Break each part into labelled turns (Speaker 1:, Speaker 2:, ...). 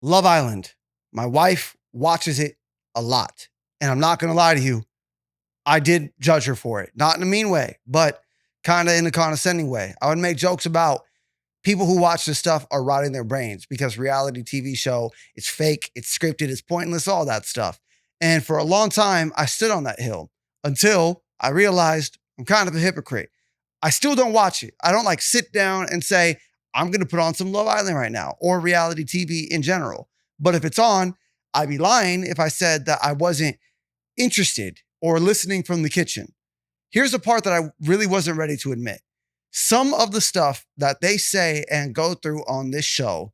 Speaker 1: Love Island. My wife watches it a lot. And I'm not going to lie to you. I did judge her for it. Not in a mean way, but kind of in a condescending way. I would make jokes about people who watch this stuff are rotting their brains because reality TV show, it's fake, it's scripted, it's pointless, all that stuff. And for a long time, I stood on that hill until I realized I'm kind of a hypocrite. I still don't watch it. I don't like sit down and say, I'm going to put on some Love Island right now or reality TV in general. But if it's on, I'd be lying if I said that I wasn't interested or listening from the kitchen. Here's the part that I really wasn't ready to admit. Some of the stuff that they say and go through on this show,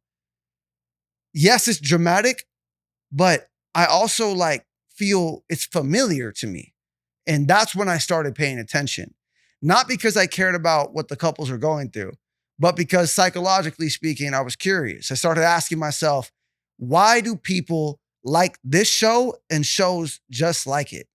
Speaker 1: yes, it's dramatic, but I also feel it's familiar to me. And that's when I started paying attention. Not because I cared about what the couples are going through, but because psychologically speaking, I was curious. I started asking myself, why do people like this show and shows just like it?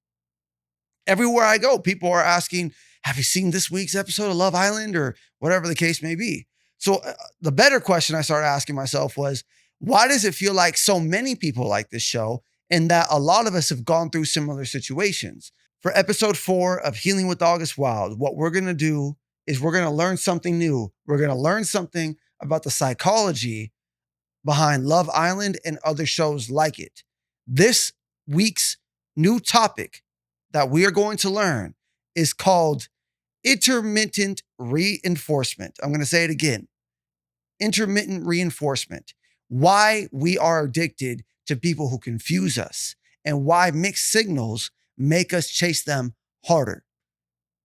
Speaker 1: Everywhere I go, people are asking, have you seen this week's episode of Love Island or whatever the case may be? So the better question I started asking myself was, why does it feel like so many people like this show and that a lot of us have gone through similar situations? For episode 4 of Healing with August Wild, what we're going to do is we're going to learn something new. We're going to learn something about the psychology behind Love Island and other shows like it. This week's new topic that we are going to learn is called intermittent reinforcement. I'm going to say it again. Intermittent reinforcement. Why we are addicted to people who confuse us and why mixed signals make us chase them harder.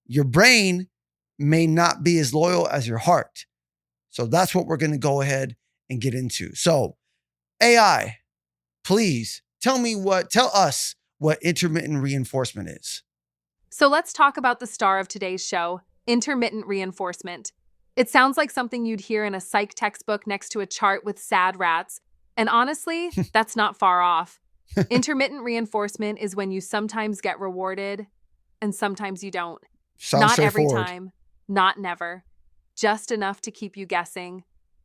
Speaker 1: Your brain may not be as loyal as your heart. So that's what we're going to go ahead and get into. So AI, please tell us what intermittent reinforcement is.
Speaker 2: So let's talk about the star of today's show, intermittent reinforcement. It sounds like something you'd hear in a psych textbook next to a chart with sad rats. And honestly, that's not far off. Intermittent reinforcement is when you sometimes get rewarded and sometimes you don't.
Speaker 1: Sounds
Speaker 2: Not every
Speaker 1: straightforward.
Speaker 2: time, not never. Just enough to keep you guessing.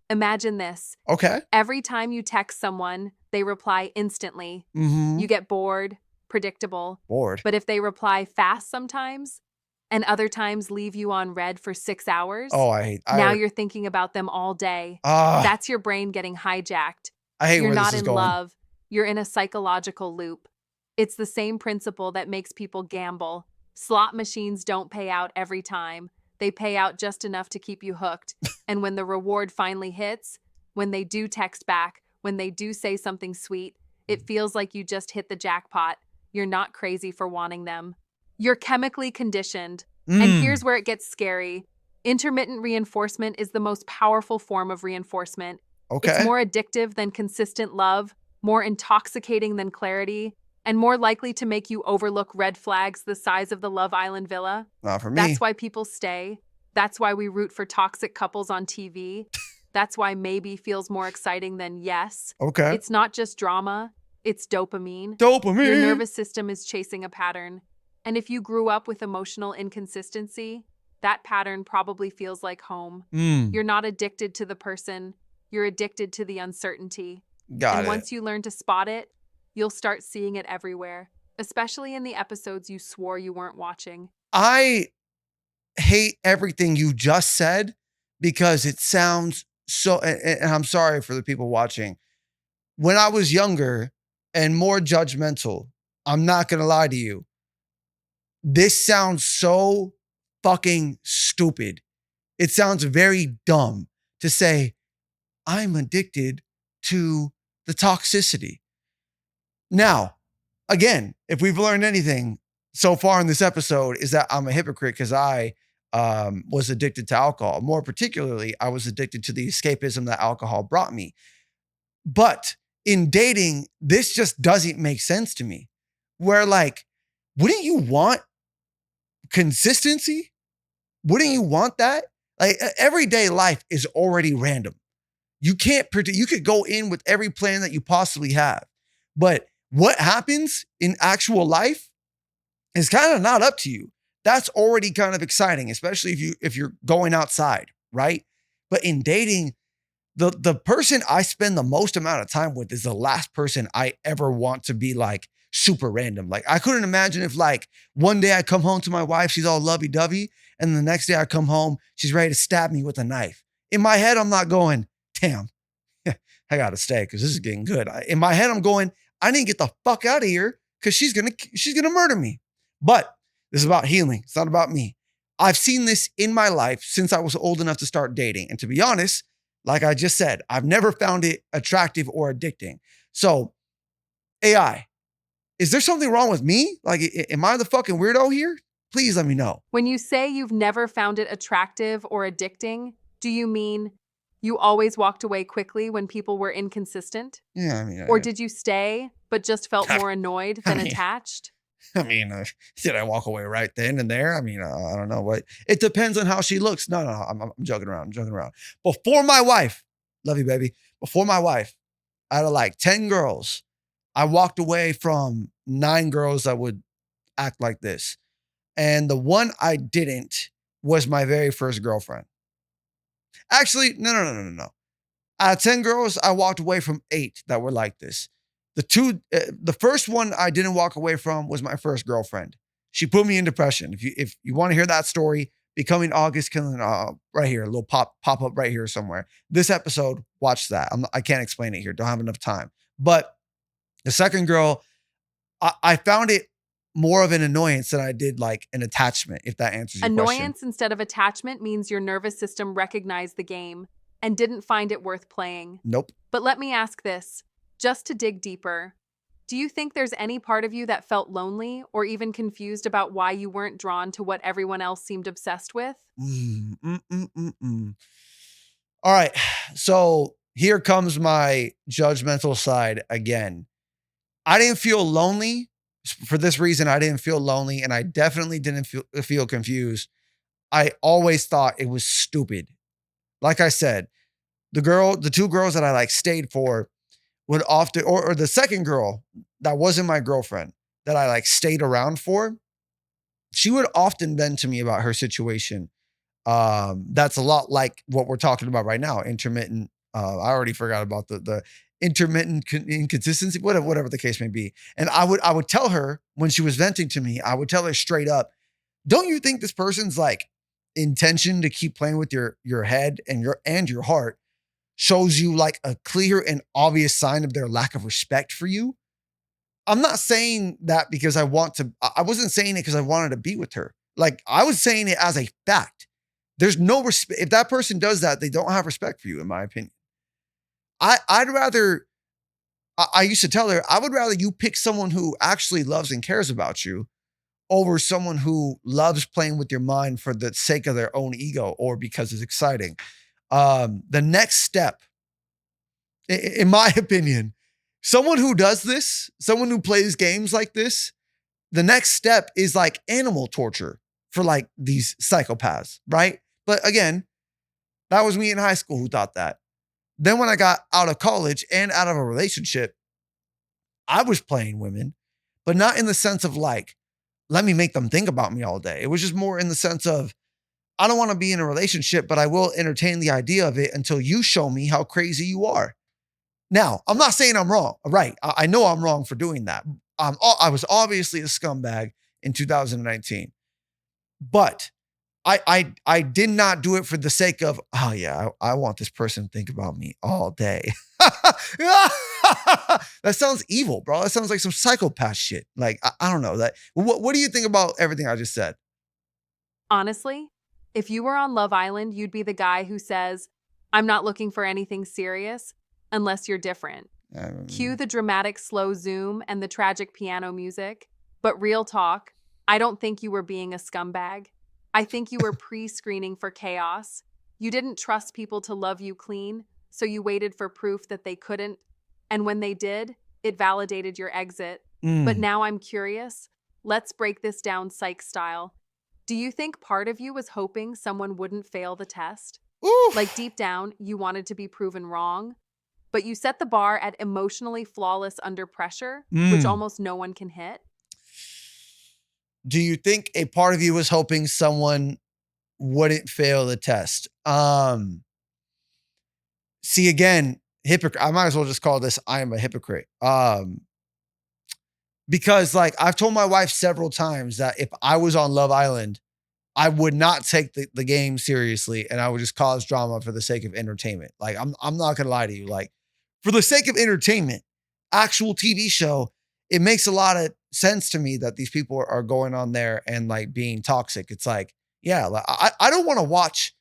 Speaker 2: Imagine this.
Speaker 1: Okay.
Speaker 2: Every time you text someone, they reply instantly.
Speaker 1: Mm-hmm.
Speaker 2: You get bored, predictable.
Speaker 1: Bored.
Speaker 2: But if they reply fast sometimes, and other times leave you on red for 6 hours,
Speaker 1: Oh, I hate.
Speaker 2: now you're thinking about them all day.
Speaker 1: Ah,
Speaker 2: That's your brain getting hijacked.
Speaker 1: I hate
Speaker 2: You're
Speaker 1: where
Speaker 2: not
Speaker 1: this is
Speaker 2: in
Speaker 1: going.
Speaker 2: love. You're in a psychological loop. It's the same principle that makes people gamble. Slot machines don't pay out every time. They pay out just enough to keep you hooked. And when the reward finally hits, when they do text back, when they do say something sweet, it feels like you just hit the jackpot. You're not crazy for wanting them. You're chemically conditioned. And here's where it gets scary. Intermittent reinforcement is the most powerful form of reinforcement.
Speaker 1: Okay.
Speaker 2: It's more addictive than consistent love, more intoxicating than clarity, and more likely to make you overlook red flags the size of the Love Island villa.
Speaker 1: Not for me.
Speaker 2: That's why people stay. That's why we root for toxic couples on TV. That's why maybe feels more exciting than yes.
Speaker 1: Okay.
Speaker 2: It's not just drama, it's dopamine.
Speaker 1: Dopamine.
Speaker 2: Your nervous system is chasing a pattern. And if you grew up with emotional inconsistency, that pattern probably feels like home. You're not addicted to the person, you're addicted to the uncertainty.
Speaker 1: Got
Speaker 2: And
Speaker 1: it.
Speaker 2: once you learn to spot it, you'll start seeing it everywhere, especially in the episodes you swore you weren't watching.
Speaker 1: I hate everything you just said because it sounds so, and I'm sorry for the people watching. When I was younger and more judgmental, I'm not going to lie to you. This sounds so fucking stupid. It sounds very dumb to say, I'm addicted to the toxicity. Now, again, if we've learned anything so far in this episode is that I'm a hypocrite because I was addicted to alcohol. More particularly, I was addicted to the escapism that alcohol brought me. But in dating, this just doesn't make sense to me. Where wouldn't you want consistency? Wouldn't you want that? Everyday life is already random. You can't predict. You could go in with every plan that you possibly have. But what happens in actual life is kind of not up to you. That's already kind of exciting, especially if you're going outside, right? But in dating, The person I spend the most amount of time with is the last person I ever want to be like super random. Like I couldn't imagine if like one day I come home to my wife, she's all lovey-dovey, and the next day I come home, she's ready to stab me with a knife. In my head, I'm not going, damn, I gotta stay because this is getting good. In my head, I'm going, I need to get the fuck out of here because she's gonna murder me. But this is about healing. It's not about me. I've seen this in my life since I was old enough to start dating. And to be honest, like I just said, I've never found it attractive or addicting. So, AI, is there something wrong with me? Like, am I the fucking weirdo here? Please let me know.
Speaker 2: When you say you've never found it attractive or addicting, do you mean you always walked away quickly when people were inconsistent?
Speaker 1: Yeah, I mean,
Speaker 2: Or did you stay, but just felt more annoyed
Speaker 1: I
Speaker 2: than
Speaker 1: mean,
Speaker 2: attached?
Speaker 1: did I walk away right then and there? I mean, I don't know what. It depends on how she looks. No, I'm joking around. I'm joking around. Before my wife, love you, baby. Before my wife, out of like 10 girls, I walked away from 9 girls that would act like this. And the one I didn't was my very first girlfriend. Actually, no. Out of 10 girls, I walked away from 8 that were like this. The first one I didn't walk away from was my first girlfriend. She put me in depression. If you want to hear that story, Becoming August Killing, right here, a little pop up right here somewhere. This episode, watch that. I can't explain it here. Don't have enough time. But the second girl, I found it more of an annoyance than I did like an attachment, if that answers your question.
Speaker 2: Annoyance instead of attachment means your nervous system recognized the game and didn't find it worth playing.
Speaker 1: Nope.
Speaker 2: But let me ask this, just to dig deeper. Do you think there's any part of you that felt lonely or even confused about why you weren't drawn to what everyone else seemed obsessed with?
Speaker 1: All right. So here comes my judgmental side again. I didn't feel lonely. For this reason, I didn't feel lonely, and I definitely didn't feel confused. I always thought it was stupid. Like I said, the 2 girls that I like stayed for would often, or the second girl that wasn't my girlfriend that I like stayed around for, she would often vent to me about her situation. That's a lot like what we're talking about right now. Intermittent. I already forgot about the intermittent inconsistency, whatever the case may be. And I would tell her when she was venting to me, I would tell her straight up, don't you think this person's like intention to keep playing with your head and your heart shows you like a clear and obvious sign of their lack of respect for you? I'm not saying that because I wasn't saying it because I wanted to be with her. Like I was saying it as a fact. There's no respect. If that person does that, they don't have respect for you, in my opinion. I'd rather, I used to tell her, I would rather you pick someone who actually loves and cares about you over someone who loves playing with your mind for the sake of their own ego or because it's exciting. The next step, in my opinion, someone who does this, someone who plays games like this, the next step is like animal torture for like these psychopaths, right? But again, that was me in high school who thought that. Then when I got out of college and out of a relationship, I was playing women, but not in the sense of like, let me make them think about me all day. It was just more in the sense of, I don't want to be in a relationship, but I will entertain the idea of it until you show me how crazy you are. Now, I'm not saying I'm wrong. Right. I know I'm wrong for doing that. I was obviously a scumbag in 2019, but I did not do it for the sake of, oh yeah, I want this person to think about me all day. That sounds evil, bro. That sounds like some psychopath shit. Like, I don't know that. What do you think about everything I just said?
Speaker 2: Honestly, if you were on Love Island, you'd be the guy who says, I'm not looking for anything serious unless you're different. Cue the dramatic slow zoom and the tragic piano music. But real talk, I don't think you were being a scumbag. I think you were pre-screening for chaos. You didn't trust people to love you clean, so you waited for proof that they couldn't. And when they did, it validated your exit. But now I'm curious. Let's break this down psych style. Do you think part of you was hoping someone wouldn't fail the test?
Speaker 1: Oof.
Speaker 2: Like deep down, you wanted to be proven wrong? But you set the bar at emotionally flawless under pressure, which almost no one can hit?
Speaker 1: Do you think a part of you was hoping someone wouldn't fail the test? See, again, hypocrite. I might as well just call this I am a hypocrite. Because like I've told my wife several times that if I was on Love Island, I would not take the game seriously and I would just cause drama for the sake of entertainment. Like I'm not gonna lie to you. Like for the sake of entertainment, actual TV show, it makes a lot of sense to me that these people are going on there and like being toxic. It's like, yeah, like, I don't want to watch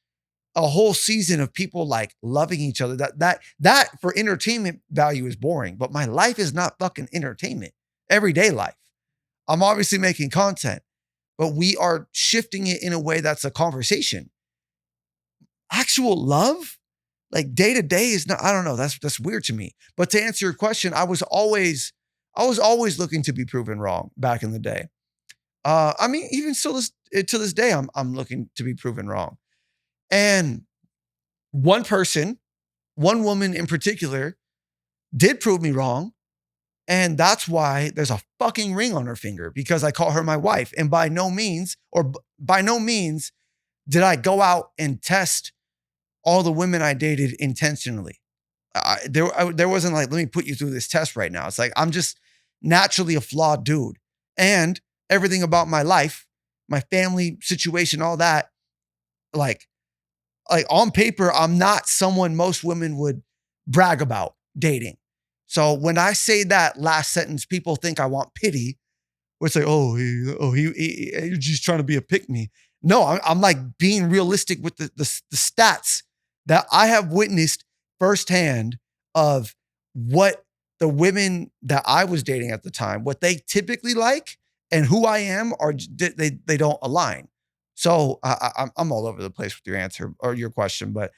Speaker 1: a whole season of people like loving each other. That for entertainment value is boring, but my life is not fucking entertainment. Everyday life. I'm obviously making content, but we are shifting it in a way that's a conversation. Actual love, like day to day is not, I don't know. That's weird to me. But to answer your question, I was always looking to be proven wrong back in the day. I mean, even still to this day, I'm looking to be proven wrong. And one person, one woman in particular, did prove me wrong. And that's why there's a fucking ring on her finger because I call her my wife. And by no means, by no means did I go out and test all the women I dated intentionally. There wasn't like, let me put you through this test right now. It's like, I'm just naturally a flawed dude. And everything about my life, my family situation, all that, like on paper, I'm not someone most women would brag about dating. So when I say that last sentence, people think I want pity. Where it's like, you're just trying to be a pick me. No, I'm like being realistic with the stats that I have witnessed firsthand of what the women that I was dating at the time, what they typically like and who I am are they don't align. So I'm all over the place with your answer or your question, but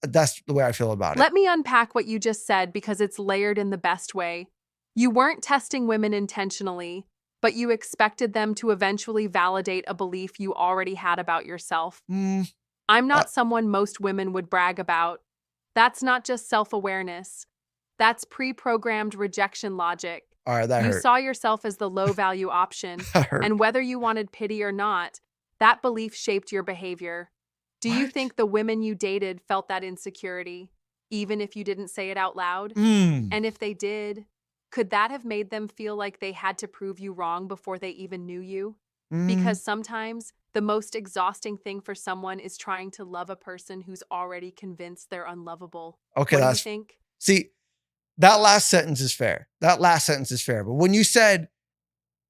Speaker 1: that's the way I feel about it.
Speaker 2: Let me unpack what you just said because it's layered in the best way. You weren't testing women intentionally, but you expected them to eventually validate a belief you already had about yourself.
Speaker 1: Mm,
Speaker 2: I'm
Speaker 1: uh,
Speaker 2: not someone most women would brag about. That's not just self-awareness. That's pre-programmed rejection logic.
Speaker 1: all right, that
Speaker 2: You
Speaker 1: hurt.
Speaker 2: saw yourself as the low-value option,
Speaker 1: That hurt.
Speaker 2: and whether you wanted pity or not, that belief shaped your behavior. Do you
Speaker 1: What?
Speaker 2: think the women you dated felt that insecurity, even if you didn't say it out loud?
Speaker 1: Mm,
Speaker 2: And if they did, could that have made them feel like they had to prove you wrong before they even knew you?
Speaker 1: mm.
Speaker 2: Because sometimes the most exhausting thing for someone is trying to love a person who's already convinced they're unlovable.
Speaker 1: Okay,
Speaker 2: What do you
Speaker 1: that's
Speaker 2: think?
Speaker 1: see, that last sentence is fair. That last sentence is fair. But when you said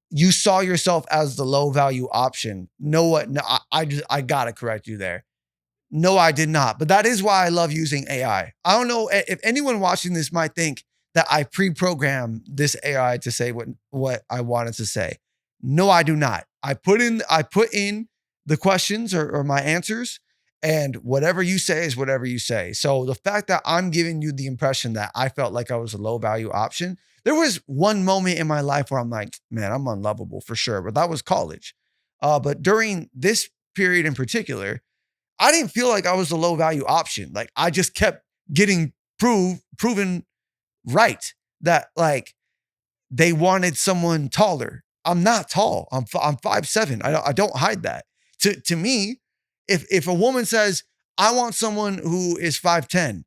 Speaker 1: you saw yourself as the low value option, know what? No, I gotta correct you there. No, I did not. But that is why I love using AI. I don't know if anyone watching this might think that I pre-programmed this AI to say what I wanted to say. No, I do not. I put in the questions or my answers, and whatever you say is whatever you say. So the fact that I'm giving you the impression that I felt like I was a low value option, there was one moment in my life where I'm like, man, I'm unlovable for sure. But that was college. But during this period in particular, I didn't feel like I was the low value option. Like I just kept getting proven right that like they wanted someone taller. I'm not tall. I'm 5'7". I don't hide that. To me, if a woman says I want someone who is 5'10",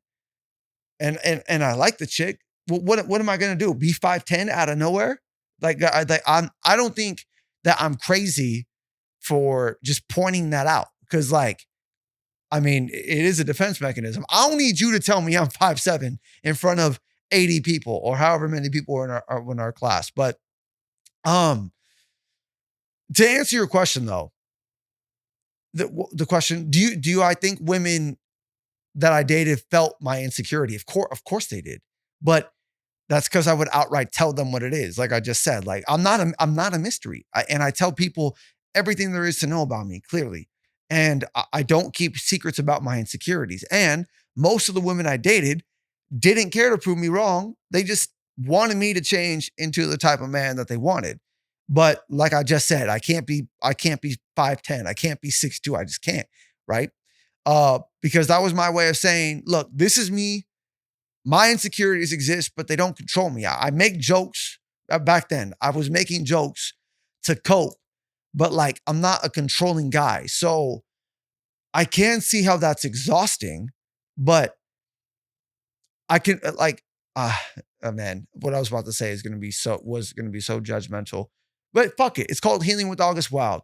Speaker 1: and I like the chick, well, what am I gonna do? Be 5'10" out of nowhere? I don't think that I'm crazy for just pointing that out because like I mean, it is a defense mechanism. I don't need you to tell me I'm 5'7" in front of 80 people or however many people are in our class. But um, to answer your question though, the question, do I think women that I dated felt my insecurity? Of course they did. But that's because I would outright tell them what it is. Like I just said, like I'm not a mystery. And I tell people everything there is to know about me clearly. And I don't keep secrets about my insecurities. And most of the women I dated didn't care to prove me wrong. They just wanted me to change into the type of man that they wanted. But like I just said, I can't be 5'10. I can't be 6'2. I just can't. Right. Because that was my way of saying, look, this is me. My insecurities exist, but they don't control me. I make jokes. Back then, I was making jokes to cope, but like I'm not a controlling guy. So I can see how that's exhausting, but I can man, what I was about to say is going to be so judgmental, but fuck it. It's called Healing with August Wild.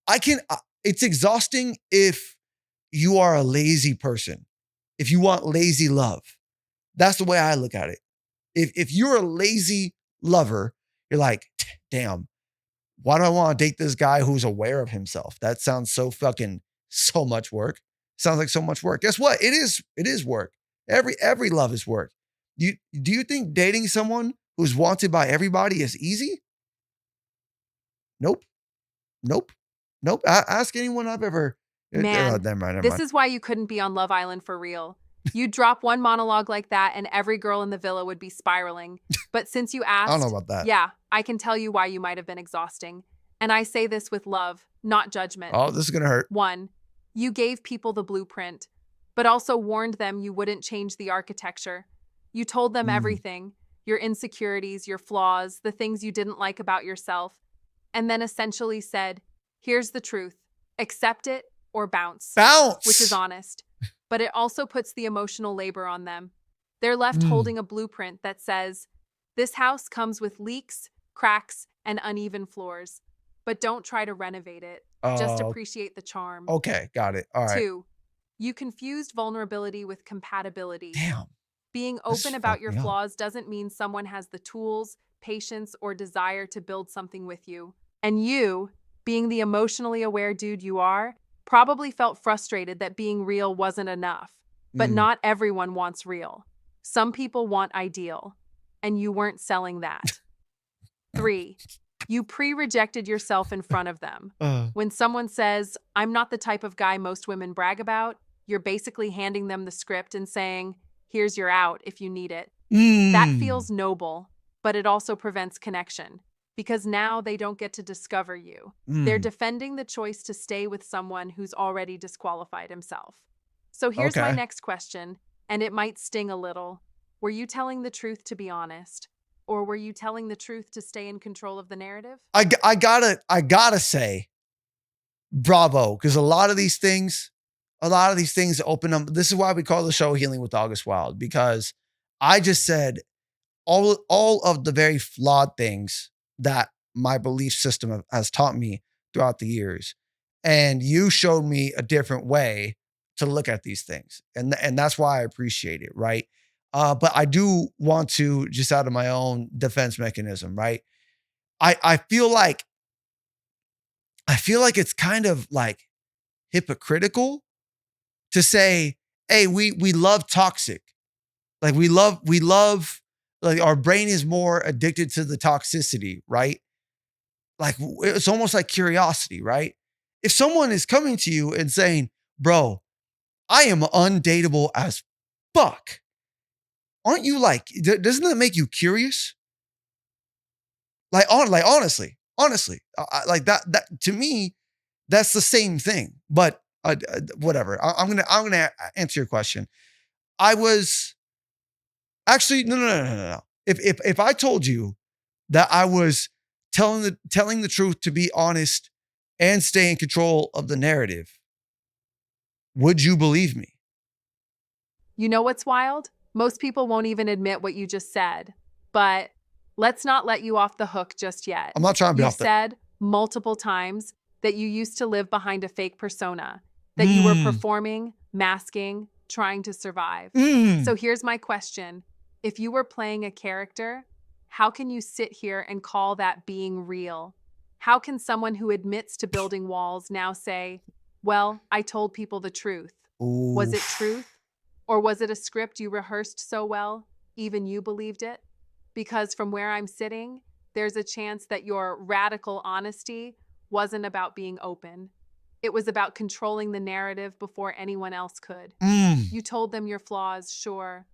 Speaker 1: It's exhausting if you are a lazy person, if you want lazy love. That's the way I look at it. If you're a lazy lover, you're like, damn, why do I want to date this guy who's aware of himself? That sounds so much work. Sounds like so much work. Guess what? It is work. Every love is work. Do you think dating someone who's wanted by everybody is easy? Nope. Ask anyone I've ever.
Speaker 2: Man,
Speaker 1: Never mind.
Speaker 2: this is why you couldn't be on Love Island for real. You'd drop one monologue like that and every girl in the villa would be spiraling. But since you
Speaker 1: I don't
Speaker 2: asked,
Speaker 1: know about that.
Speaker 2: yeah, I can tell you why you might have been exhausting. And I say this with love, not judgment.
Speaker 1: Oh, this is going to hurt.
Speaker 2: 1, you gave people the blueprint, but also warned them you wouldn't change the architecture. You told them everything, your insecurities, your flaws, the things you didn't like about yourself, and then essentially said, here's the truth, accept it or bounce.
Speaker 1: Bounce!
Speaker 2: Which is honest. But it also puts the emotional labor on them. They're left holding a blueprint that says, this house comes with leaks, cracks, and uneven floors, but don't try to renovate it. Just appreciate the charm.
Speaker 1: Okay, got it. All right.
Speaker 2: 2, you confused vulnerability with compatibility.
Speaker 1: Damn.
Speaker 2: Being open about your flaws doesn't mean someone has the tools, patience, or desire to build something with you. And you, being the emotionally aware dude you are, probably felt frustrated that being real wasn't enough. But not everyone wants real. Some people want ideal, and you weren't selling that. 3, you pre-rejected yourself in front of them. When someone says, I'm not the type of guy most women brag about, you're basically handing them the script and saying, here's your out if you need it. That feels noble, but it also prevents connection. Because now they don't get to discover you. They're defending the choice to stay with someone who's already disqualified himself. So here's my next question, and it might sting a little. Were you telling the truth to be honest? Or were you telling the truth to stay in control of the narrative?
Speaker 1: I gotta say, bravo, because a lot of these things open up. This is why we call the show Healing with August Wild, because I just said all of the very flawed things that my belief system has taught me throughout the years. And you showed me a different way to look at these things. And that's why I appreciate it, right? But I do want to, just out of my own defense mechanism, right? I feel like it's kind of like hypocritical to say, hey, we love toxic. Like we love, like our brain is more addicted to the toxicity, right? Like it's almost like curiosity, right? If someone is coming to you and saying, bro, I am undateable as fuck, aren't you like, doesn't that make you curious? Like honestly, like that to me, that's the same thing. But whatever. I'm gonna answer your question. I was actually no. If I told you that I was telling the truth to be honest and stay in control of the narrative, would you believe me?
Speaker 2: You know what's wild? Most people won't even admit what you just said. But let's not let you off the hook just yet.
Speaker 1: I'm not trying to be
Speaker 2: You
Speaker 1: off the.
Speaker 2: said multiple times that you used to live behind a fake persona, that you were performing, masking, trying to survive. So here's my question. If you were playing a character, how can you sit here and call that being real? How can someone who admits to building walls now say, well, I told people the truth? Was it truth? Or was it a script you rehearsed so well, even you believed it? Because from where I'm sitting, there's a chance that your radical honesty wasn't about being open. It was about controlling the narrative before anyone else could. You told them your flaws, sure,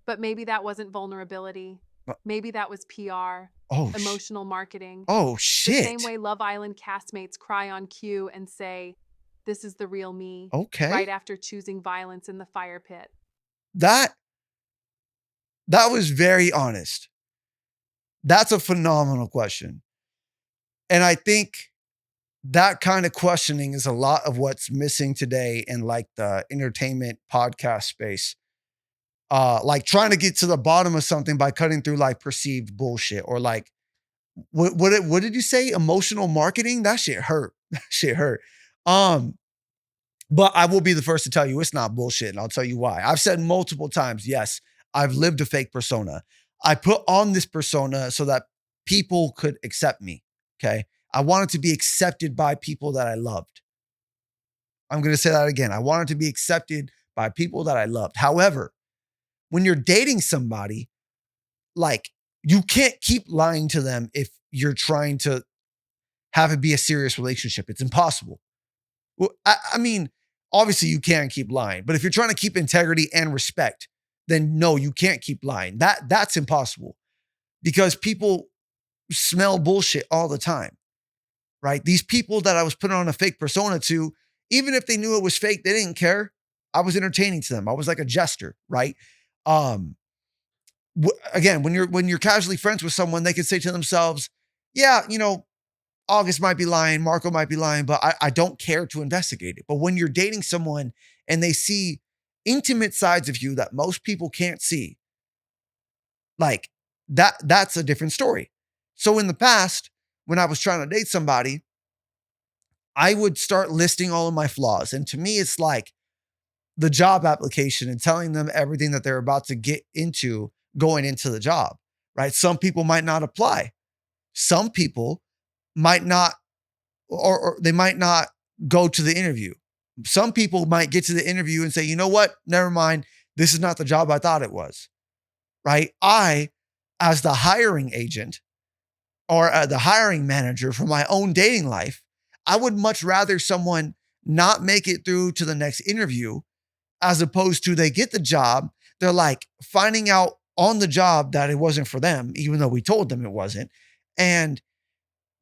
Speaker 2: but maybe that wasn't vulnerability. Maybe that was PR, emotional marketing.
Speaker 1: Oh, shit.
Speaker 2: The same way Love Island castmates cry on cue and say, this is the real me, right after choosing violence in the fire pit.
Speaker 1: That was very honest. That's a phenomenal question. And I think that kind of questioning is a lot of what's missing today in like the entertainment podcast space. like trying to get to the bottom of something by cutting through like perceived bullshit or like what did you say? Emotional marketing? That shit hurt. That shit hurt. Um, but I will be the first to tell you it's not bullshit, and I'll tell you why. I've said multiple times, yes, I've lived a fake persona. I put on this persona so that people could accept me. Okay. I wanted to be accepted by people that I loved. I'm going to say that again. I wanted to be accepted by people that I loved. However, when you're dating somebody, like you can't keep lying to them if you're trying to have it be a serious relationship. It's impossible. Well, I mean, obviously you can keep lying, but if you're trying to keep integrity and respect, then no, you can't keep lying. That's impossible because people smell bullshit all the time, right? These people that I was putting on a fake persona to, even if they knew it was fake, they didn't care. I was entertaining to them. I was like a jester, right? Um, Again, when you're casually friends with someone, they can say to themselves, "Yeah, August might be lying, Marco might be lying, but I don't care to investigate it." But when you're dating someone and they see intimate sides of you that most people can't see, like that's a different story. So in the past, when I was trying to date somebody, I would start listing all of my flaws. And to me, it's like the job application and telling them everything that they're about to get into going into the job, right? Some people might not apply. Some people might not, or they might not go to the interview. Some people might get to the interview and say, you know what? Never mind. This is not the job I thought it was, right? I, as the hiring agent or the hiring manager for my own dating life, I would much rather someone not make it through to the next interview as opposed to they get the job. They're like finding out on the job that it wasn't for them, even though we told them it wasn't. And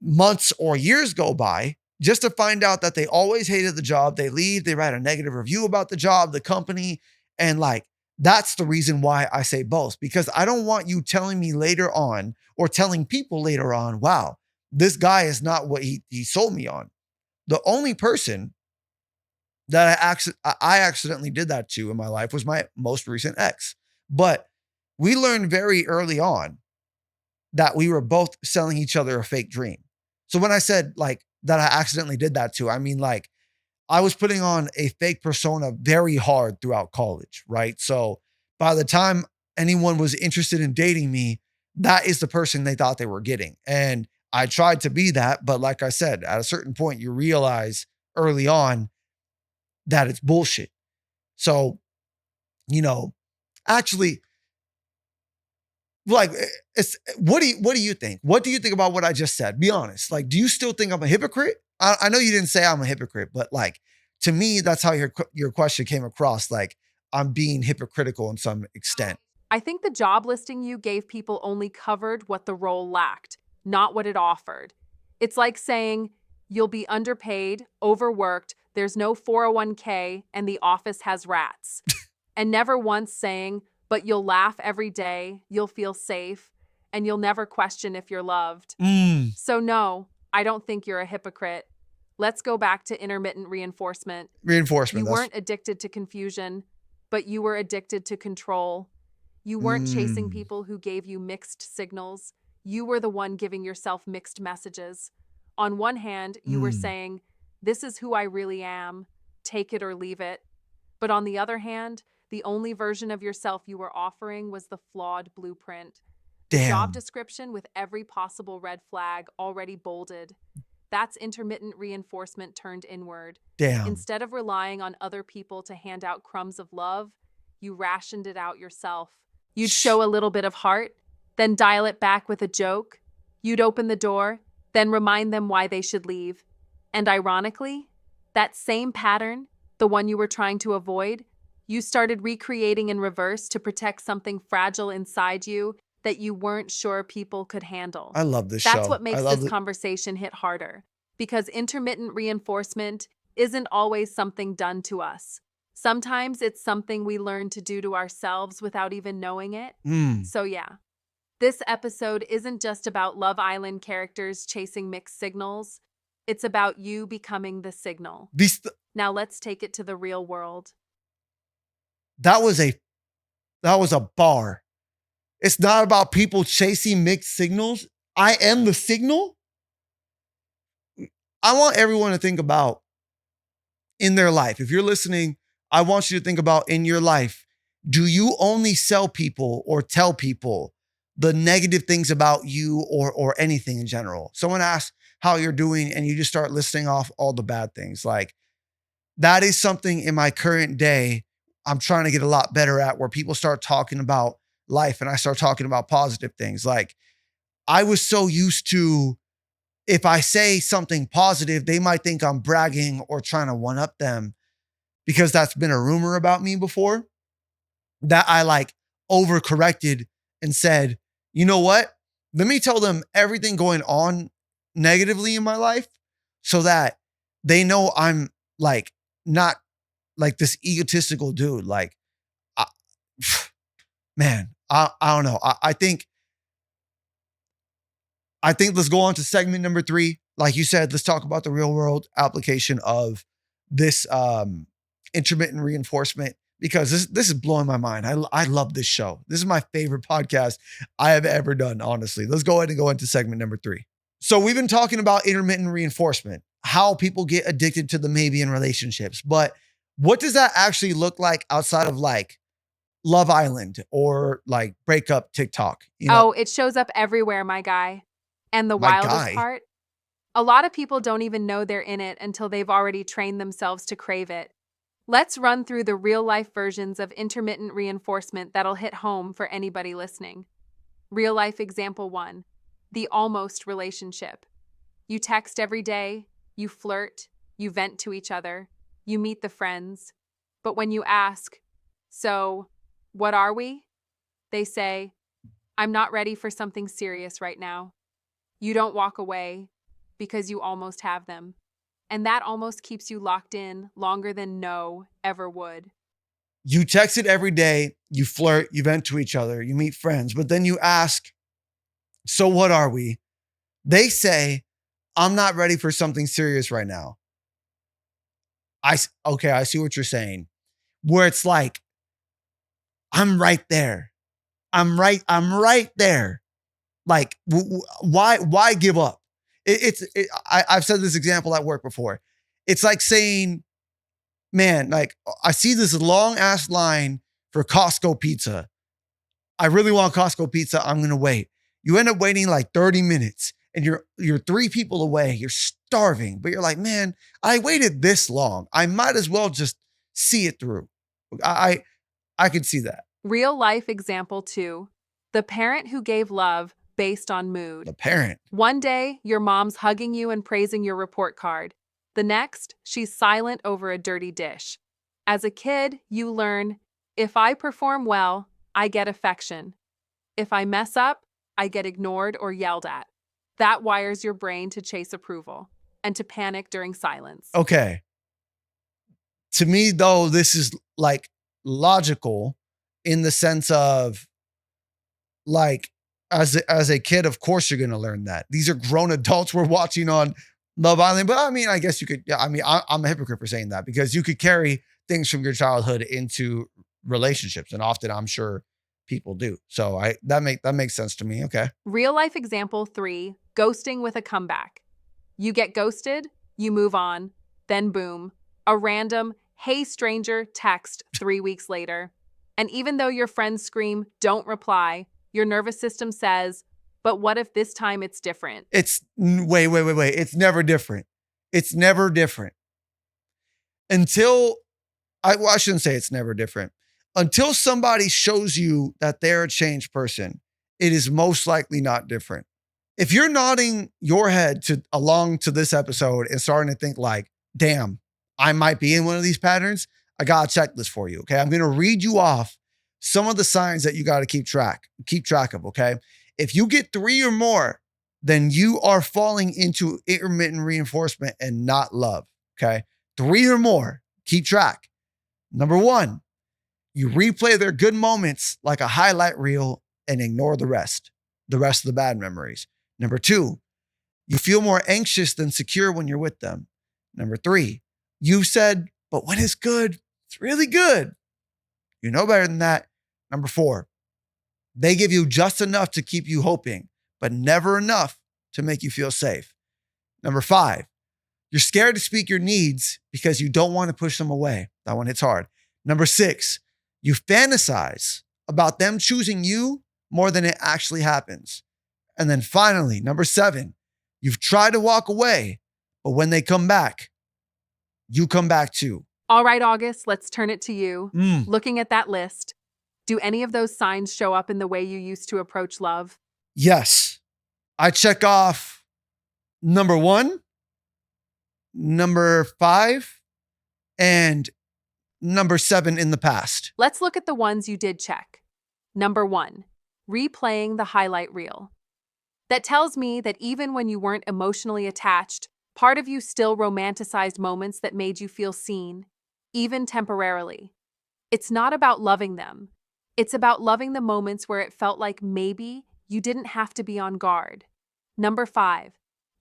Speaker 1: months or years go by just to find out that they always hated the job. They leave, they write a negative review about the job, the company. And like, that's the reason why I say both, because I don't want you telling me later on or telling people later on, wow, this guy is not what he sold me on. The only person that I accidentally did that to in my life was my most recent ex. But we learned very early on that we were both selling each other a fake dream. So when I said like that I accidentally did that to, I mean like I was putting on a fake persona very hard throughout college, right? So by the time anyone was interested in dating me, that is the person they thought they were getting. And I tried to be that, but like I said, at a certain point you realize early on that it's bullshit. So, you know, actually, like, what do you think? What do you think about what I just said? Be honest. Like, do you still think I'm a hypocrite? I know you didn't say I'm a hypocrite, but like to me, that's how your question came across. Like, I'm being hypocritical in some extent.
Speaker 2: I think the job listing you gave people only covered what the role lacked, not what it offered. It's like saying, you'll be underpaid, overworked, there's no 401k, and the office has rats. And never once saying, but you'll laugh every day, you'll feel safe, and you'll never question if you're loved.
Speaker 1: Mm,
Speaker 2: So, no, I don't think you're a hypocrite. Let's go back to intermittent reinforcement.
Speaker 1: reinforcement.
Speaker 2: You
Speaker 1: That's
Speaker 2: weren't addicted to confusion, but you were addicted to control. You weren't chasing
Speaker 1: mm,
Speaker 2: people who gave you mixed signals. You were the one giving yourself mixed messages. On one hand, you were
Speaker 1: mm.
Speaker 2: saying, this is who I really am, take it or leave it. But on the other hand, the only version of yourself you were offering was the flawed blueprint, the job
Speaker 1: Damn,
Speaker 2: description with every possible red flag already bolded. That's intermittent reinforcement turned inward.
Speaker 1: damn.
Speaker 2: Instead of relying on other people to hand out crumbs of love, you rationed it out yourself. You'd
Speaker 1: Shh.
Speaker 2: show a little bit of heart, then dial it back with a joke. You'd open the door, then remind them why they should leave. And ironically, that same pattern, the one you were trying to avoid, you started recreating in reverse to protect something fragile inside you that you weren't sure people could handle.
Speaker 1: I love this
Speaker 2: That's
Speaker 1: show.
Speaker 2: what
Speaker 1: I
Speaker 2: makes
Speaker 1: love
Speaker 2: this
Speaker 1: it.
Speaker 2: conversation hit harder, because intermittent reinforcement isn't always something done to us. Sometimes it's something we learn to do to ourselves without even knowing it.
Speaker 1: Mm.
Speaker 2: So, yeah, this episode isn't just about Love Island characters chasing mixed signals, it's about you becoming the signal.
Speaker 1: These
Speaker 2: Now, let's take it to the real world.
Speaker 1: that was a That was a bar. It's not about people chasing mixed signals. I am the signal. I want everyone to think about in their life. If you're listening, I want you to think about in your life, do you only sell people or tell people the negative things about you or anything in general? Someone asks how you're doing and you just start listing off all the bad things. Like that is something in my current day I'm trying to get a lot better at, where people start talking about life and I start talking about positive things. Like I was so used to, if I say something positive, they might think I'm bragging or trying to one up them, because that's been a rumor about me before, that I like overcorrected and said, you know what? Let me tell them everything going on negatively in my life so that they know I'm like not like this egotistical dude. Like, I, man, I don't know. I think let's go on to segment number 3. Like you said, let's talk about the real world application of this intermittent reinforcement, because this is blowing my mind. I love this show. This is my favorite podcast I have ever done, honestly. Let's go ahead and go into segment number 3. So we've been talking about intermittent reinforcement, how people get addicted to the maybe in relationships, but what does that actually look like outside of like Love Island or like breakup TikTok? You know,
Speaker 2: Oh, it shows up everywhere, my guy. And the
Speaker 1: my
Speaker 2: wildest
Speaker 1: guy.
Speaker 2: part? A lot of people don't even know they're in it until they've already trained themselves to crave it. Let's run through the real-life versions of intermittent reinforcement that'll hit home for anybody listening. Real-life example 1, the almost relationship. You text every day, you flirt, you vent to each other, you meet the friends. But when you ask, so, what are we? They say, I'm not ready for something serious right now. You don't walk away because you almost have them. And that almost keeps you locked in longer than no ever would.
Speaker 1: You text it every day, you flirt, you vent to each other, you meet friends, but then you ask, so what are we? They say, I'm not ready for something serious right now. Okay, I see what you're saying. Where it's like, I'm right there. I'm right there. Like, why give up? I've said this example at work before. It's like saying, man, like I see this long ass line for Costco pizza. I really want Costco pizza. I'm gonna wait. You end up waiting like 30 minutes, and you're 3 people away. You're starving, but you're like, man, I waited this long. I might as well just see it through. I I could see that.
Speaker 2: Real life example 2, the parent who gave love based on
Speaker 1: The
Speaker 2: mood.
Speaker 1: parent.
Speaker 2: One day, your mom's hugging you and praising your report card. The next, she's silent over a dirty dish. As a kid, you learn, if I perform well, I get affection. If I mess up, I get ignored or yelled at. That wires your brain to chase approval and to panic during silence.
Speaker 1: Okay. To me, though, this is like logical in the sense of like, as a kid, of course you're gonna learn that. These are grown adults we're watching on Love Island. But I mean, I guess you could, yeah, I mean, I'm a hypocrite for saying that, because you could carry things from your childhood into relationships. And often I'm sure people do. So that makes sense to me. Okay.
Speaker 2: Real life example 3, ghosting with a comeback. You get ghosted, you move on, then boom, a random, hey stranger text 3 weeks later. And even though your friends scream, don't reply, your nervous system says, but what if this time it's different?
Speaker 1: Wait. It's never different. It's never different until I shouldn't say it's never different. Until somebody shows you that they're a changed person, it is most likely not different. If you're nodding your head along to this episode and starting to think like, damn, I might be in one of these patterns, I got a checklist for you. Okay. I'm going to read you off some of the signs that you got to keep track of. Okay. If you get 3 or more, then you are falling into intermittent reinforcement and not love. Okay. 3 or more, keep track. Number 1, you replay their good moments like a highlight reel and ignore the rest of the bad memories. Number 2, you feel more anxious than secure when you're with them. Number 3, you said, but when it's good, it's really good. You know better than that. Number 4, they give you just enough to keep you hoping, but never enough to make you feel safe. Number 5, you're scared to speak your needs because you don't want to push them away. That one hits hard. Number 6, you fantasize about them choosing you more than it actually happens. And then finally, number 7, you've tried to walk away, but when they come back, you come back too.
Speaker 2: All right, August, let's turn it to you.
Speaker 1: Mm.
Speaker 2: Looking at that list, do any of those signs show up in the way you used to approach love?
Speaker 1: Yes. I check off number 1, number 5, and number 7 in the past.
Speaker 2: Let's look at the ones you did check. Number 1, replaying the highlight reel. That tells me that even when you weren't emotionally attached, part of you still romanticized moments that made you feel seen, even temporarily. It's not about loving them. It's about loving the moments where it felt like maybe you didn't have to be on guard. Number 5,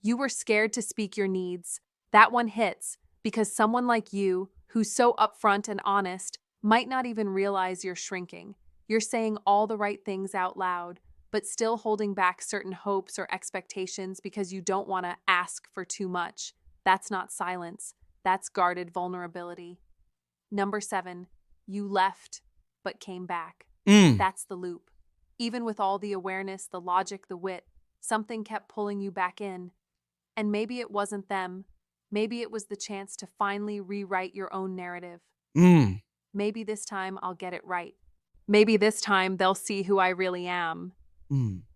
Speaker 2: you were scared to speak your needs. That one hits because someone like you, who's so upfront and honest, might not even realize you're shrinking. You're saying all the right things out loud, but still holding back certain hopes or expectations because you don't want to ask for too much. That's not silence. That's guarded vulnerability. Number 7, you left, but came back. That's the loop. Even with all the awareness, the logic, the wit, something kept pulling you back in. And maybe it wasn't them. Maybe it was the chance to finally rewrite your own narrative. Maybe this time I'll get it right. Maybe this time they'll see who I really am.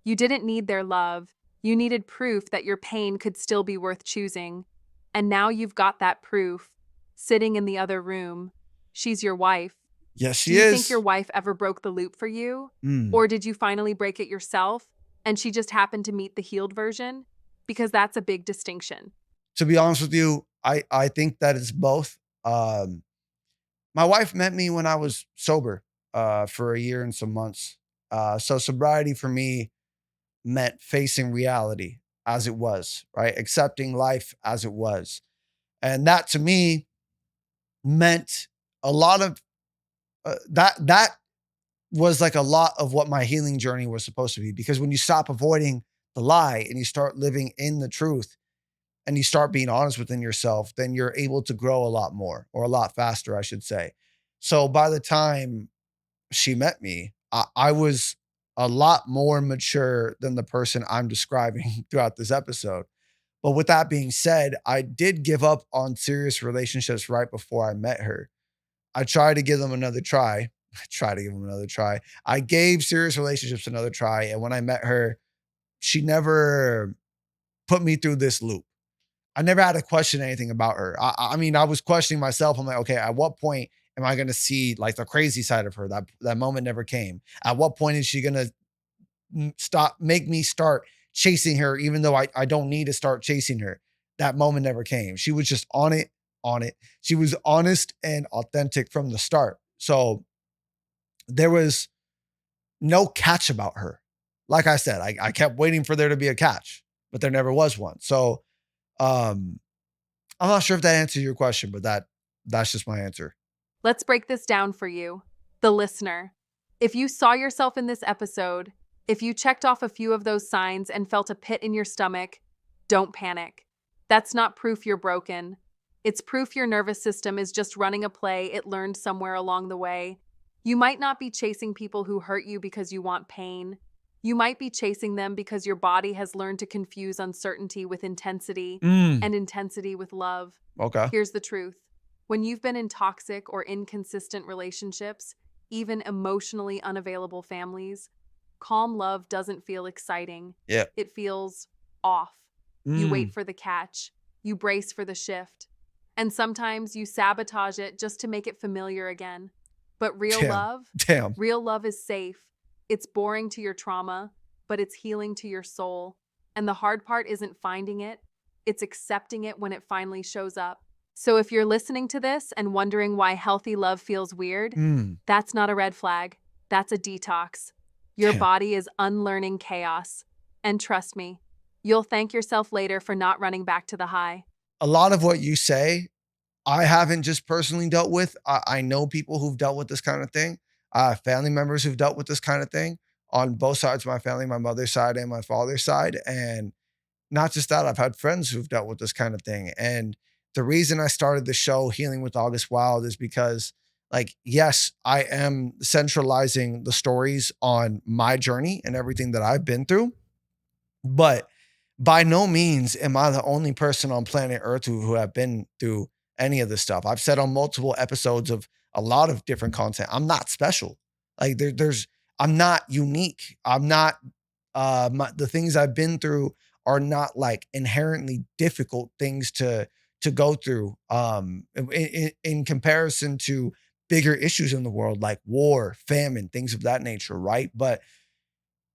Speaker 2: You didn't need their love. You needed proof that your pain could still be worth choosing. And now you've got that proof, sitting in the other room. She's your wife.
Speaker 1: Yes, she
Speaker 2: Do you
Speaker 1: is.
Speaker 2: think your wife ever broke the loop for you? Or did you finally break it yourself and she just happened to meet the healed version? Because that's a big distinction.
Speaker 1: To be honest with you, I think that it's both. My wife met me when I was sober for a year and some months. So sobriety for me meant facing reality as it was, right? Accepting life as it was. And that to me meant a lot of that was like a lot of what my healing journey was supposed to be. Because when you stop avoiding the lie and you start living in the truth and you start being honest within yourself, then you're able to grow a lot more, or a lot faster, I should say. So by the time she met me, I was a lot more mature than the person I'm describing throughout this episode. But with that being said, I did give up on serious relationships right before I met her. I tried to give them another try. I gave serious relationships another try. And when I met her, she never put me through this loop. I never had to question anything about her. I mean, I was questioning myself. I'm like, okay, at what point am I going to see like the crazy side of her? That moment never came. At what point is she going to make me start chasing her, even though I don't need to start chasing her? That moment never came. She was just on it. She was honest and authentic from the start. So there was no catch about her. Like I said, I kept waiting for there to be a catch, but there never was one. So I'm not sure if that answers your question, but that's just my answer.
Speaker 2: Let's break this down for you, the listener. If you saw yourself in this episode, if you checked off a few of those signs and felt a pit in your stomach, don't panic. That's not proof you're broken. It's proof your nervous system is just running a play it learned somewhere along the way. You might not be chasing people who hurt you because you want pain. You might be chasing them because your body has learned to confuse uncertainty with intensity and intensity with love.
Speaker 1: Okay.
Speaker 2: Here's the truth. When you've been in toxic or inconsistent relationships, even emotionally unavailable families, calm love doesn't feel exciting.
Speaker 1: Yeah.
Speaker 2: It feels off. You wait for the catch. You brace for the shift. And sometimes you sabotage it just to make it familiar again. But real love is safe. It's boring to your trauma, but it's healing to your soul. And the hard part isn't finding it, it's accepting it when it finally shows up. So if you're listening to this and wondering why healthy love feels weird, that's not a red flag. That's a detox. Your body is unlearning chaos. And trust me, you'll thank yourself later for not running back to the high.
Speaker 1: A lot of what you say, I haven't just personally dealt with. I know people who've dealt with this kind of thing. I have family members who've dealt with this kind of thing on both sides of my family, my mother's side and my father's side. And not just that, I've had friends who've dealt with this kind of thing. And the reason I started the show Healing with August Wild is because, like, yes, I am centralizing the stories on my journey and everything that I've been through, but by no means am I the only person on planet Earth who have been through any of this stuff. I've said on multiple episodes of a lot of different content, I'm not special. Like I'm not unique. I'm not, the things I've been through are not like inherently difficult things to go through, in comparison to bigger issues in the world like war, famine, things of that nature, right? But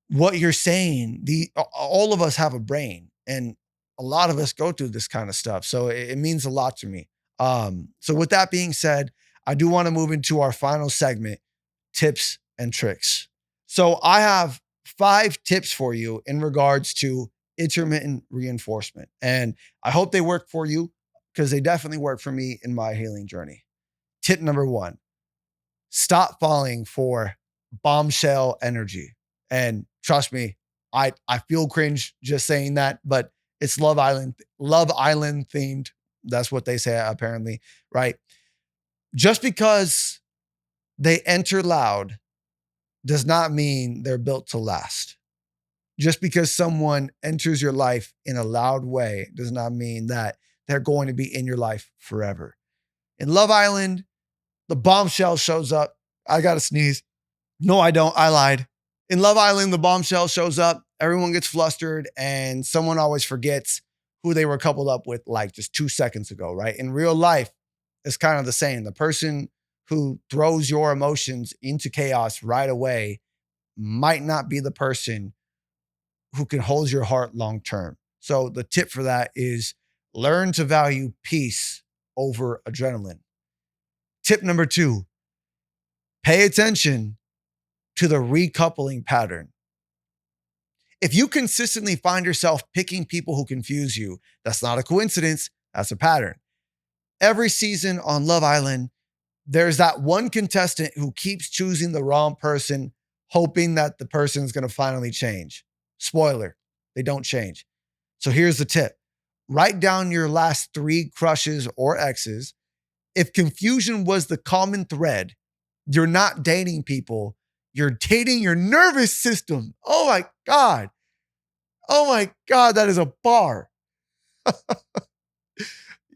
Speaker 1: what you're saying, all of us have a brain and a lot of us go through this kind of stuff. So it means a lot to me. So with that being said, I do want to move into our final segment, tips and tricks. So I have 5 tips for you in regards to intermittent reinforcement. And I hope they work for you because they definitely work for me in my healing journey. Tip number 1, stop falling for bombshell energy. And trust me, I feel cringe just saying that, but it's Love Island themed. That's what they say apparently, right? Just because they enter loud does not mean they're built to last. Just because someone enters your life in a loud way does not mean that they're going to be in your life forever. In Love Island, the bombshell shows up. I got to sneeze. No, I don't. I lied. In Love Island, the bombshell shows up. Everyone gets flustered and someone always forgets who they were coupled up with like just 2 seconds ago, right? In real life, it's kind of the same. The person who throws your emotions into chaos right away might not be the person who can hold your heart long term. So the tip for that is learn to value peace over adrenaline. Tip number 2, pay attention to the recoupling pattern. If you consistently find yourself picking people who confuse you, that's not a coincidence, that's a pattern. Every season on Love Island, there's that one contestant who keeps choosing the wrong person, hoping that the person is going to finally change. Spoiler, they don't change. So here's the tip. Write down your last 3 crushes or exes. If confusion was the common thread, you're not dating people, you're dating your nervous system. Oh my God. Oh my God, that is a bar.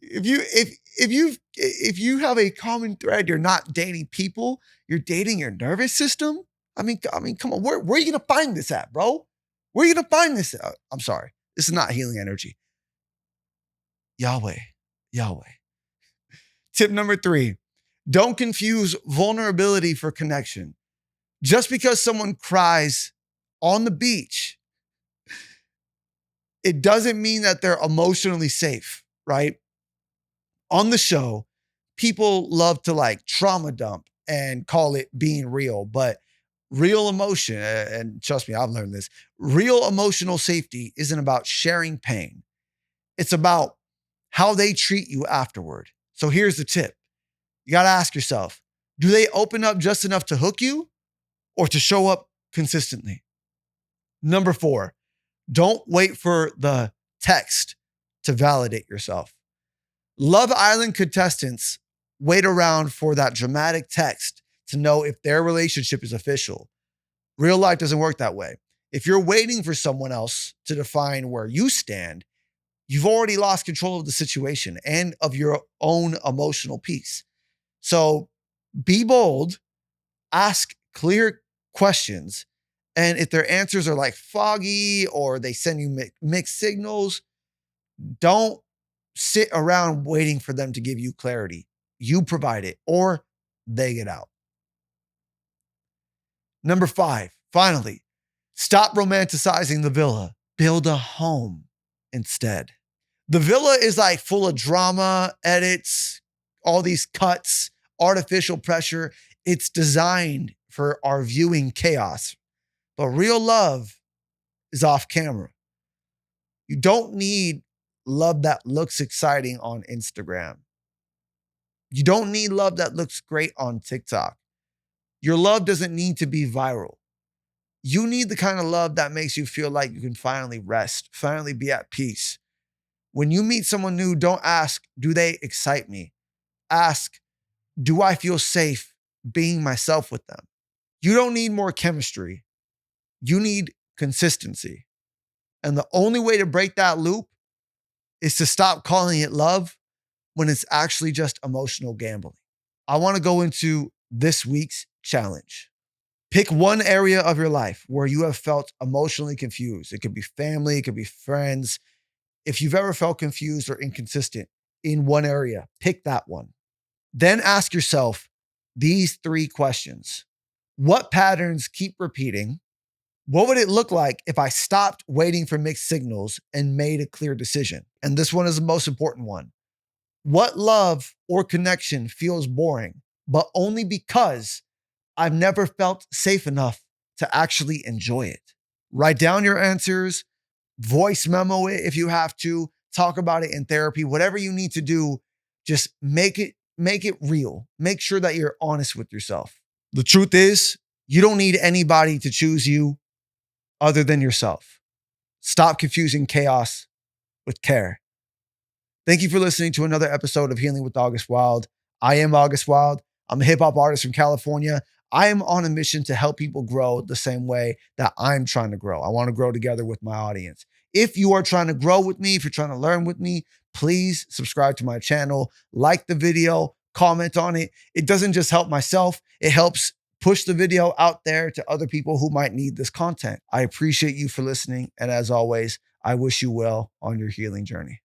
Speaker 1: If you have a common thread, you're not dating people, you're dating your nervous system. I mean, come on, where are you gonna find this at, bro? Where are you gonna find this at? I'm sorry, this is not healing energy. Yahweh, Yahweh. Tip number 3, don't confuse vulnerability for connection. Just because someone cries on the beach, it doesn't mean that they're emotionally safe, right? On the show, people love to like trauma dump and call it being real, but real emotion, and trust me, I've learned this, real emotional safety isn't about sharing pain. It's about how they treat you afterward. So here's the tip. You got to ask yourself, do they open up just enough to hook you or to show up consistently? Number 4, don't wait for the text to validate yourself. Love Island contestants wait around for that dramatic text to know if their relationship is official. Real life doesn't work that way. If you're waiting for someone else to define where you stand, you've already lost control of the situation and of your own emotional peace. So be bold, ask clear questions, and if their answers are like foggy or they send you mixed signals, don't sit around waiting for them to give you clarity. You provide it or they get out. Number 5, finally, stop romanticizing the villa. Build a home instead. The villa is like full of drama, edits, all these cuts, artificial pressure. It's designed for our viewing chaos. But real love is off camera. You don't need love that looks exciting on Instagram. You don't need love that looks great on TikTok. Your love doesn't need to be viral. You need the kind of love that makes you feel like you can finally rest, finally be at peace. When you meet someone new, don't ask, do they excite me? Ask, do I feel safe being myself with them? You don't need more chemistry. You need consistency. And the only way to break that loop is to stop calling it love when it's actually just emotional gambling. I want to go into this week's challenge. Pick one area of your life where you have felt emotionally confused. It could be family, it could be friends. If you've ever felt confused or inconsistent in one area, pick that one. Then ask yourself these 3 questions. What patterns keep repeating? What would it look like if I stopped waiting for mixed signals and made a clear decision? And this one is the most important one. What love or connection feels boring, but only because I've never felt safe enough to actually enjoy it? Write down your answers, voice memo it if you have to, talk about it in therapy, whatever you need to do, just make it real. Make sure that you're honest with yourself. The truth is, you don't need anybody to choose you other than yourself. Stop confusing chaos with care. Thank you for listening to another episode of Healing with August Wild. I am August Wild. I'm a hip hop artist from California. I am on a mission to help people grow the same way that I'm trying to grow. I want to grow together with my audience. If you are trying to grow with me, if you're trying to learn with me, please subscribe to my channel, like the video, comment on it. It doesn't just help myself, it helps push the video out there to other people who might need this content. I appreciate you for listening. And as always, I wish you well on your healing journey.